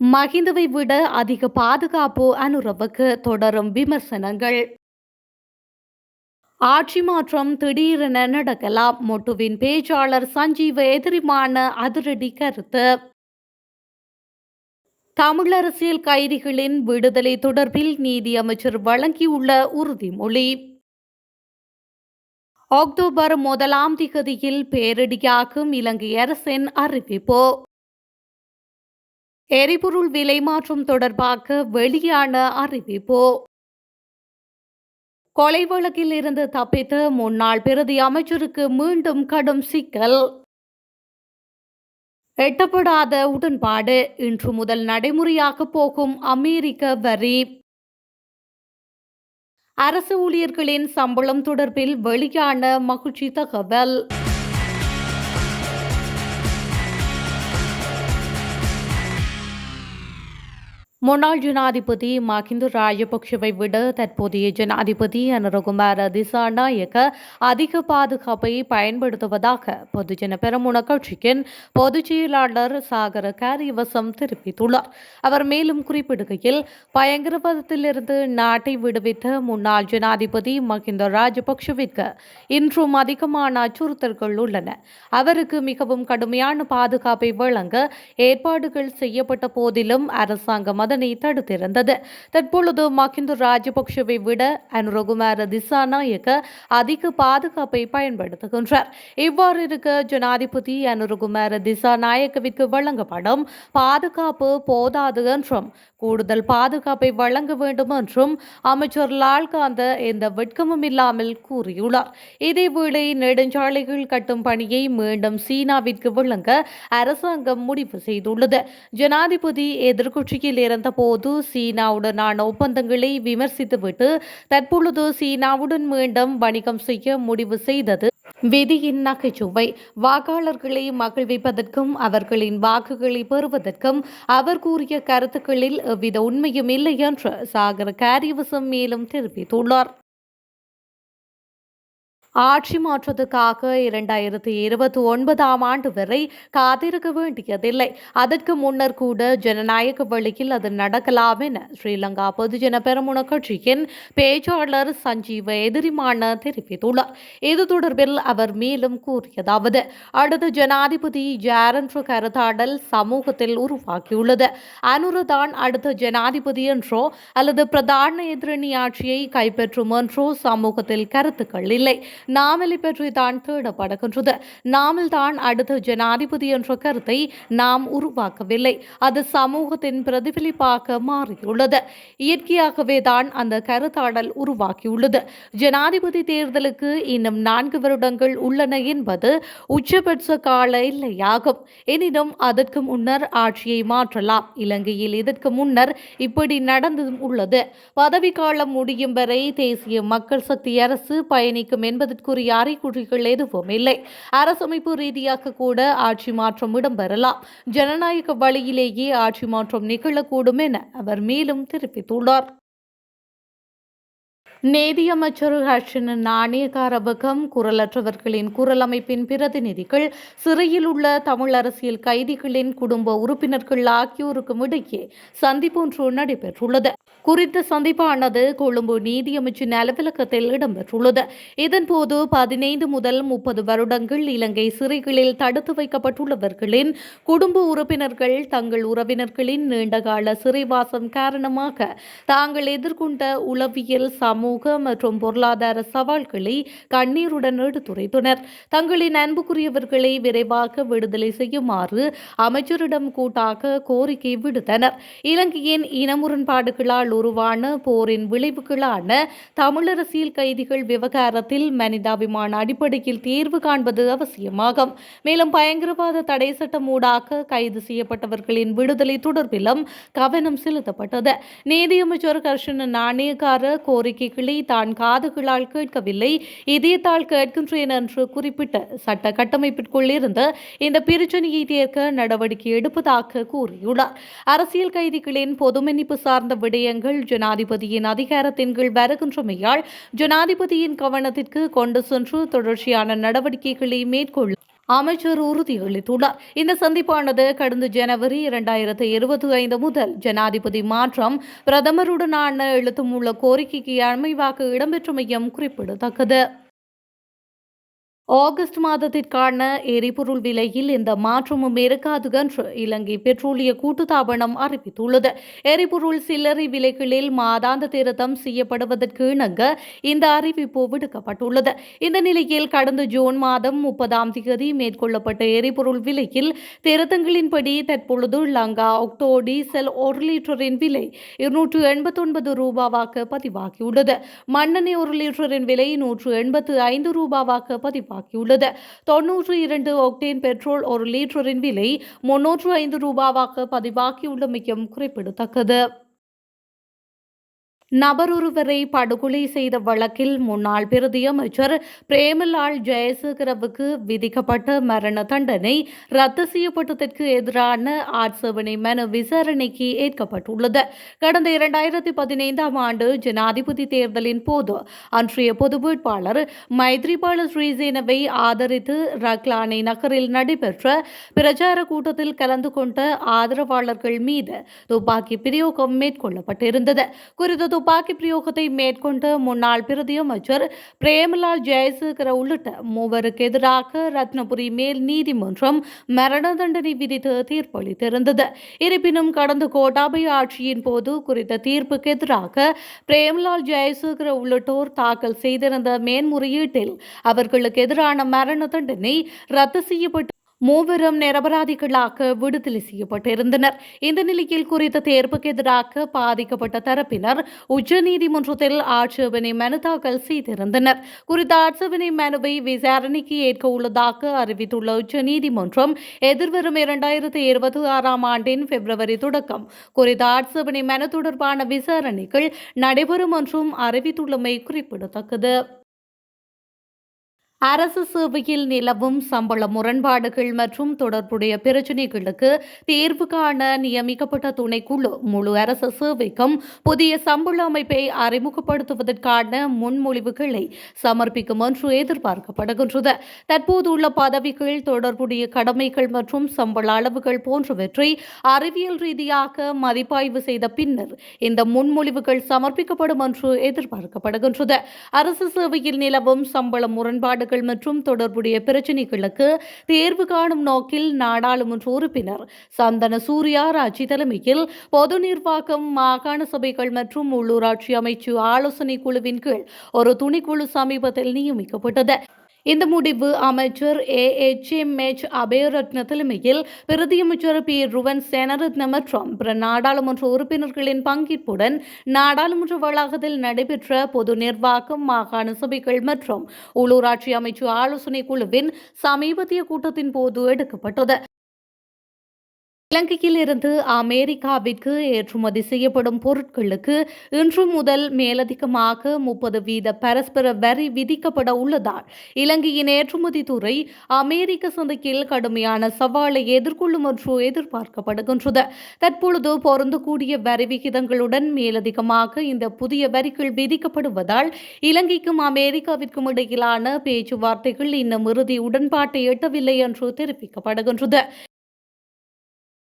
மஹிந்தவை விட அதிக பாதுகாப்பு அனுரவுக்கு தொடரும் விமர்சனங்கள். ஆட்சி மாற்றம் திடீரென நடக்கலாம். மொட்டுவின் பேச்சாளர் சஞ்சீவ எதிரிமான அதிரடி கருத்து. தமிழ் அரசியல் கைதிகளின் விடுதலை தொடர்பில் நீதி அமைச்சர் வழங்கியுள்ள உறுதிமொழி. அக்டோபர் 1 பேரிடியாகும் இலங்கை அரசின் அறிவிப்பு. எரிபொருள் விலை மாற்றம் தொடர்பாக வெளியான அறிவிப்பு. கொலை வழக்கில் இருந்து தப்பித்த முன்னாள் பிரதி அமைச்சருக்கு மீண்டும் கடும் சிக்கல். எட்டப்படாத உடன்பாடு இன்று முதல் நடைமுறையாக போகும் அமெரிக்க வரி. அரசு ஊழியர்களின் சம்பளம் தொடர்பில் வெளியான மகிழ்ச்சி தகவல். முன்னாள் ஜனாதிபதி மஹிந்த ராஜபக்ஷவை விட தற்போதைய ஜனாதிபதி அனுரகுமார திசாநாயக்க அதிக பாதுகாப்பை பயன்படுத்துவதாக பொதுஜன பெரமுன கட்சியின் பொதுச் செயலாளர் சாகர காரியவசம் தெரிவித்துள்ளார். அவர் மேலும் குறிப்பிடுகையில், பயங்கரவாதத்திலிருந்து நாட்டை விடுவித்த முன்னாள் ஜனாதிபதி மஹிந்த ராஜபக்ஷவிற்கு இன்றும் அதிகமான அச்சுறுத்தல்கள் உள்ளன. அவருக்கு மிகவும் கடுமையான பாதுகாப்பை வழங்க ஏற்பாடுகள் செய்யப்பட்ட போதிலும் அரசாங்கம் அதனை தடுத்திருந்தது. தற்பொழுது மஹிந்த ராஜபக்ஷவை விட அனுரகுமார திசாநாயக்க அதிக பாதுகாப்பை பயன்படுத்துகின்றார். இவ்வாறு இருக்க ஜனாதிபதி அனுரகுமார திசாநாயக்கவிற்கு வழங்கப்படும் பாதுகாப்பு போதாது என்றும் கூடுதல் பாதுகாப்பை வழங்க வேண்டும் என்றும் அமைச்சர் லால்காந்த எந்த வெட்கமும் இல்லாமல் கூறியுள்ளார். இதேவேளை நெடுஞ்சாலைகள் கட்டும் பணியை மீண்டும் சீனாவிற்கு வழங்க அரசாங்கம் முடிவு செய்துள்ளது. ஜனாதிபதி எதிர்க்கட்சியில் இருந்தபோது சீனாவுடனான ஒப்பந்தங்களை விமர்சித்துவிட்டு தற்பொழுது சீனாவுடன் மீண்டும் வணிகம் செய்ய முடிவு செய்தது விதியின் நகைச்சுவை. வாக்காளர்களை மகிழ்விப்பதற்கும் அவர்களின் வாக்குகளை பெறுவதற்கும் அவர் கூறிய கருத்துக்களில் எவ்வித உண்மையும் இல்லை என்று சாகர காரியவசம் மேலும் தெரிவித்துள்ளார். ஆட்சி மாற்றத்துக்காக 2029 வரை காத்திருக்க வேண்டியதில்லை. அதற்கு முன்னர் கூட ஜனநாயக வழியில் அது நடக்கலாம் என ஸ்ரீலங்கா பொதுஜன பெரமுன கட்சியின் பேச்சாளர் சஞ்சீவ எதிரிமான தெரிவித்துள்ளார். இது தொடர்பில் அவர் மேலும் கூறியதாவது, அடுத்த ஜனாதிபதி யார் என்ற கருத்தாடல் சமூகத்தில் உருவாக்கியுள்ளது. அனுரதான் அடுத்த ஜனாதிபதி என்றோ அல்லது பிரதான எதிரணி ஆட்சியை கைப்பற்றும் என்றோ சமூகத்தில் கருத்துக்கள் இல்லை. நாமலை பற்றி தான் தேடப்படுகின்றது. நாமல் தான் அடுத்த ஜனாதிபதி என்ற கருத்தை நாம் உருவாக்கவில்லை. அது சமூகத்தின் பிரதிபலிப்பாக மாறியுள்ளது. இயற்கையாகவே தான் அந்த கருத்தாடல் உருவாக்கியுள்ளது. ஜனாதிபதி தேர்தலுக்கு இன்னும் 4 வருடங்கள் உள்ளன என்பது உச்சபட்ச கால எல்லையாகும். எனினும் அதற்கு முன்னர் ஆட்சியை மாற்றலாம். இலங்கையில் இதற்கு முன்னர் இப்படி நடந்தும் உள்ளது. பதவிக்காலம் முடியும் வரை தேசிய மக்கள் சக்தி அரசு பயணிக்கும் என்பதற்குரிய அறிகுறிகள் எதுவும் இல்லை. அரசமைப்பு ரீதியாக கூட ஆட்சி மாற்றம் இடம்பெறலாம். ஜனநாயக வழியிலேயே ஆட்சி மாற்றம் நிகழக்கூடும் என அவர் மேலும் தெரிவித்துள்ளார். நீதியமைச்சர் ஹர்ஷன நாணயக்காரவகம் குரலற்றவர்களின் குரல் அமைப்பின் பிரதிநிதிகள் சிறையில் உள்ள தமிழ் அரசியல் கைதிகளின் குடும்ப உறுப்பினர்கள் ஆகியோருக்கும் இடையே சந்திப்பு ஒன்று நடைபெற்றுள்ளது. குறித்த சந்திப்பானது கொழும்பு நீதியமைச்சின் அலுவலகத்தில் இடம்பெற்றுள்ளது. இதன்போது 15 முதல் 30 வருடங்கள் இலங்கை சிறைகளில் தடுத்து வைக்கப்பட்டுள்ளவர்களின் குடும்ப உறுப்பினர்கள் தங்கள் உறவினர்களின் நீண்டகால சிறைவாசம் காரணமாக தாங்கள் எதிர்கொண்ட உளவியல் சமூக மற்றும் பொருளாதார சவால்களை கண்ணீருடன் எடுத்துரைத்தனர். தங்களின் அன்புக்குரியவர்களை விரைவாக விடுதலை செய்யுமாறு அமைச்சரிடம் கூட்டாக கோரிக்கை விடுத்தனர். இலங்கையின் இன முரண்பாடுகளால் உருவான போரின் விளைவுகளான தமிழ் அரசியல் கைதிகள் விவகாரத்தில் மனிதாபிமான அடிப்படையில் தீர்வு காண்பது அவசியமாகும். மேலும் பயங்கரவாத தடை சட்டம் ஊடாக கைது செய்யப்பட்டவர்களின் விடுதலை தொடர்பிலும் கவனம் செலுத்தப்பட்டது. நீதியமைச்சர் ஹர்ஷன நாணயக்கார கோரிக்கைகளை தான் காதுகளால் கேட்கவில்லை, இதயத்தால் கேட்கின்றேன் என்று குறிப்பிட்ட சட்ட கட்டமைப்பிற்குள் இருந்து இந்த பிரச்சனையை தீர்க்க நடவடிக்கை எடுப்பதாக கூறியுள்ளார். அரசியல் கைதிகளின் பொது மன்னிப்பு சார்ந்த விடயங்கள் ஜனாதிபதியின் அதிகாரத்தின் கீழ் வருகின்றமையால் ஜனாதிபதியின் கவனத்திற்கு கொண்டு சென்று தொடர்ச்சியான நடவடிக்கைகளை மேற்கொள்ள அமைச்சர் உறுதியளித்துள்ளார். இந்த சந்திப்பானது கடந்த ஜனவரி 2025 முதல் ஜனாதிபதி மாற்றம் பிரதமருடனான எழுத்துமுள்ள கோரிக்கைக்கு அமைவாக இடம்பெற்றமையும் குறிப்பிடத்தக்கது. ஆகஸ்ட் மாதத்திற்கான எரிபொருள் விலையில் எந்த மாற்றமும் இருக்காது என்று இலங்கை பெட்ரோலிய கூட்டுத்தாபனம் அறிவித்துள்ளது. எரிபொருள் சில்லறை விலைகளில் மாதாந்த திருத்தம் செய்யப்படுவதற்கு இணங்க இந்த அறிவிப்பு விடுக்கப்பட்டுள்ளது. இந்த நிலையில் கடந்த ஜூன் மாதம் 30ஆம் தேதி மேற்கொள்ளப்பட்ட எரிபொருள் விலையில் திருத்தங்களின்படி தற்பொழுது லங்கா ஒக்டோ டீசல் 1 லிட்டரின் விலை 289 ரூபாவாக பதிவாகியுள்ளது. மண்ணெண்ணெய் 1 லிட்டரின் விலை 185 ரூபாவாக பதிவாகியுள்ளது. 92 ஒக்டேன் பெட்ரோல் 1 லிட்டரின் விலை 305 ரூபாவாக பதிவாகியுள்ளமையும் குறிப்பிடத்தக்கது. நபரொருவரை படுகொலை செய்த வழக்கில் முன்னாள் பிரதி அமைச்சர் பிரேமலால் ஜெயசேகரவுக்கு விதிக்கப்பட்ட மரண தண்டனை ரத்து செய்யப்பட்டதற்கு எதிரான ஆட்சேபனை மனு விசாரணைக்கு ஏற்கப்பட்டுள்ளது. கடந்த 2015ஆம் ஆண்டு ஜனாதிபதி தேர்தலின் போது அன்றைய பொது வேட்பாளர் மைத்ரிபால ஸ்ரீசேனவை ஆதரித்து ரக்லானை நகரில் நடைபெற்ற பிரச்சார கூட்டத்தில் கலந்து கொண்ட ஆதரவாளர்கள் மீது துப்பாக்கி பிரயோகம் மேற்கொள்ளப்பட்டிருந்தது. குறித்த துப்பாக்கி பிரயோகத்தை மேற்கொண்ட முன்னாள் பிரதி அமைச்சர் பிரேமலால் ஜெயசேகர உள்ளிட்ட மூவருக்கு எதிராக ரத்னபுரி மேல் நீதிமன்றம் மரண தண்டனை விதித்து தீர்ப்பளித்திருந்தது. இருப்பினும் கடந்த கோட்டாபய ஆட்சியின் போது குறித்த தீர்ப்புக்கு எதிராக பிரேமலால் ஜெயசேகர உள்ளிட்டோர் தாக்கல் செய்திருந்த மேன்முறையீட்டில் அவர்களுக்கு எதிரான மரண தண்டனை ரத்து செய்யப்பட்டு மூவரும் நிரபராதிகளாக விடுதலை செய்யப்பட்டிருந்தனர். இந்த நிலையில் குறித்த தீர்ப்புக்கு எதிராக பாதிக்கப்பட்ட தரப்பினர் உச்சநீதிமன்றத்தில் ஆட்சேபனை மனு தாக்கல் செய்திருந்தனர். குறித்த ஆட்சேபனை மனுவை விசாரணைக்கு ஏற்க உள்ளதாக அறிவித்துள்ள உச்சநீதிமன்றம் எதிர்வரும் 2026ஆம் ஆண்டின் பிப்ரவரி தொடக்கம் குறித்த ஆட்சேபனை மனு தொடர்பான விசாரணைகள் நடைபெறும் என்றும் அறிவித்துள்ளமை குறிப்பிடத்தக்கது. அரசு சேவையில் நிலவும் சம்பள முரண்பாடுகள் மற்றும் தொடர்புடைய பிரச்சினைகளுக்கு தீர்வு காண நியமிக்கப்பட்ட துணைக்குழு முழு அரசு சேவைக்கும் புதிய சம்பள அமைப்பை அறிமுகப்படுத்துவதற்கான முன்மொழிவுகளை சமர்ப்பிக்கும் என்று எதிர்பார்க்கப்படுகின்றது. தற்போதுள்ள பதவிகள், தொடர்புடைய கடமைகள் மற்றும் சம்பள அளவுகள் போன்றவற்றை அறிவியல் ரீதியாக மதிப்பாய்வு செய்த பின்னர் இந்த முன்மொழிவுகள் சமர்ப்பிக்கப்படும் என்று எதிர்பார்க்கப்படுகின்றது. அரசு சேவையில் நிலவும் சம்பள முரண்பாடு மற்றும் தொடர்புடைய பிரச்சினைகளுக்கு தீர்வு காணும் நோக்கில் நாடாளுமன்ற உறுப்பினர் சந்தன சூர்யாராட்சி தலைமையில் பொது நிர்வாகம், மாகாண சபைகள் மற்றும் உள்ளூராட்சி அமைச்சு ஆலோசனை குழுவின் கீழ் ஒரு துணைக்குழு சமீபத்தில் நியமிக்கப்பட்டது. இந்த முடிவு அமைச்சர் AHMH அபேரத்ன தலைமையில் பிரதியமைச்சர் P. ருவன் சேனரத்ன மற்றும் பிற நாடாளுமன்ற உறுப்பினர்களின் பங்கேற்புடன் நாடாளுமன்ற வளாகத்தில் நடைபெற்ற பொது நிர்வாகம், மாகாண சபைகள் மற்றும் உள்ளூராட்சி அமைச்சு ஆலோசனை குழுவின் சமீபத்திய கூட்டத்தின் போது எடுக்கப்பட்டது. இலங்கையில் இருந்து அமெரிக்காவிற்கு ஏற்றுமதி செய்யப்படும் பொருட்களுக்கு இன்று முதல் மேலதிகமாக 30% பரஸ்பர வரி விதிக்கப்பட உள்ளதால் இலங்கையின் ஏற்றுமதி துறை அமெரிக்க சந்தையில் கடுமையான சவாலை எதிர்கொள்ளும் என்று எதிர்பார்க்கப்படுகின்றது. தற்பொழுது பொருந்தக்கூடிய வரி விகிதங்களுடன் மேலதிகமாக இந்த புதிய வரிகள் விதிக்கப்படுவதால் இலங்கைக்கும் அமெரிக்காவிற்கும் இடையிலான பேச்சுவார்த்தைகள் இன்னும் இறுதி உடன்பாட்டை எட்டவில்லை என்று தெரிவிக்கப்படுகின்றது.